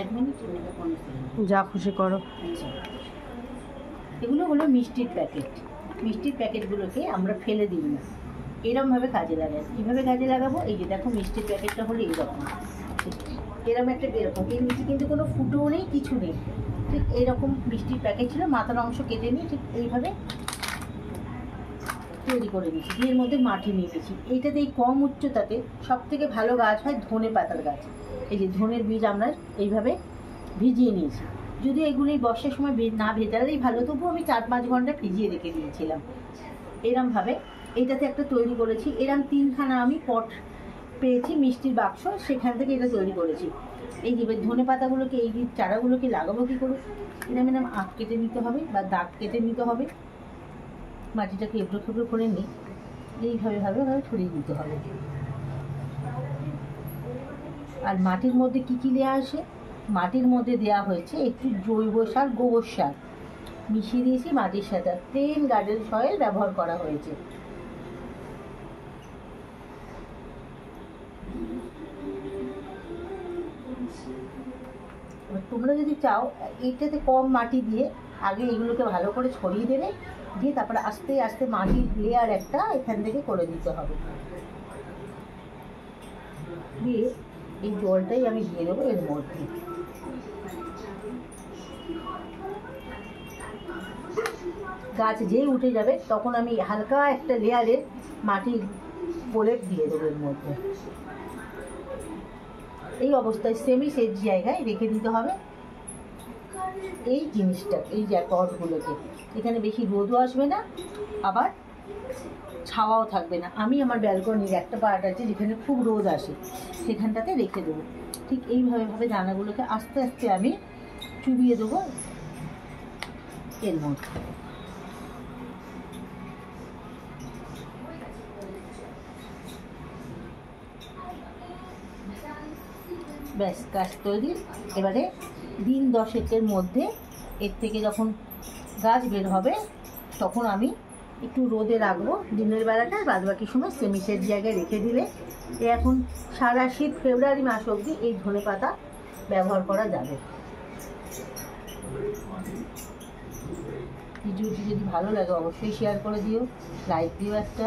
1 minute যা খুশি করো। আচ্ছা, এগুলো হলো মিষ্টির প্যাকেট। মিষ্টির প্যাকেটগুলোকে আমরা ফেলে দিই না, এরমভাবে কাজে লাগাই। কীভাবে কাজে লাগাবো? এই যে দেখো, মিষ্টির প্যাকেটটা হলো এইরকম, এরকম একটা এরকম, এর নিচে কিন্তু কোনো ফুটোও নেই, কিছু নেই। ঠিক এইরকম মিষ্টির প্যাকেট ছিল, মাথার অংশ কেটে নিয়ে ঠিক এইভাবে তৈরি করে নিয়েছি। এর মধ্যে মাটি নিয়ে গেছি। এইটাতে এই কম উচ্চতাতে সব থেকে ভালো গাছ হয় ধনে পাতার গাছ। এই যে ধনের বীজ আমরা এইভাবে ভিজিয়ে নিয়েছি। যদি এগুলো এই বর্ষার সময় না ভেজালেই ভালো, তবুও আমি 4-5 ঘন্টা ভিজিয়ে রেখে দিয়েছিলাম। এরমভাবে এইটাতে একটা তৈরি করেছি। এরম 3খানা আমি পট পেয়েছি মিষ্টির বাক্স, সেখান থেকে এটা তৈরি করেছি। এই যে ধনে পাতাগুলোকে, এই চারাগুলোকে লাগাবো কী করে? এরম এরম আঁক কেটে নিতে হবে বা দাগ কেটে নিতে হবে। মাটিটাকে এবড়ো খেবড়ো করে নিই, এইভাবে ছড়িয়ে দিতে হবে। আর মাটির মধ্যে কী কী দেওয়া আসে? মাটির মধ্যে দেওয়া হয়েছে একটু জৈব সার, গোবর সার মিশিয়ে দিয়েছি মাটির সাথে। প্লেন গার্ডেন সয়েল ব্যবহার করা হয়েছে। তোমরা যদি চাও, এইটাতে কম মাটি দিয়ে আগে এগুলোকে ভালো করে ছড়িয়ে দেবে, দিয়ে তারপরে আস্তে আস্তে মাটির লেয়ার একটা এখান থেকে করে দিতে হবে। দিয়ে এই জলটাই আমি দিয়ে দেবো এর মধ্যে। গাছ যেই উঠে যাবে তখন আমি হালকা একটা লেয়ারে মাটির প্রলেপ দিয়ে দেবো এর মধ্যে। এই অবস্থায় সেমি সেজ জায়গায় রেখে দিতে হবে এই জিনিসটা, এই যে পটগুলোকে। এখানে বেশি রোদও আসবে না, আবার ছাওয়াও থাকবে না। আমি আমার ব্যালকনির একটা পার্ট আছে যেখানে খুব রোদ আসে, সেখানটাতে রেখে দেবো। ঠিক এইভাবে দানাগুলোকে আস্তে আস্তে আমি চুবিয়ে দেবো এর মধ্যে। ব্যাস, গাছ তৈরি। এবারে দিন 10-এর মধ্যে এর থেকে যখন গাছ বের হবে তখন আমি একটু রোদে রাখবো দিনের বেলাটা, বাদ বাকি সময় সেমিসের জায়গায় রেখে দিলে এখন সারা শীত ফেব্রুয়ারি মাস অবধি এই ধনে পাতা ব্যবহার করা যাবে। ভিডিওটি যদি ভালো লাগে অবশ্যই শেয়ার করে দিও, লাইক দিও একটা,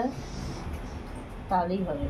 তাহলেই হবে।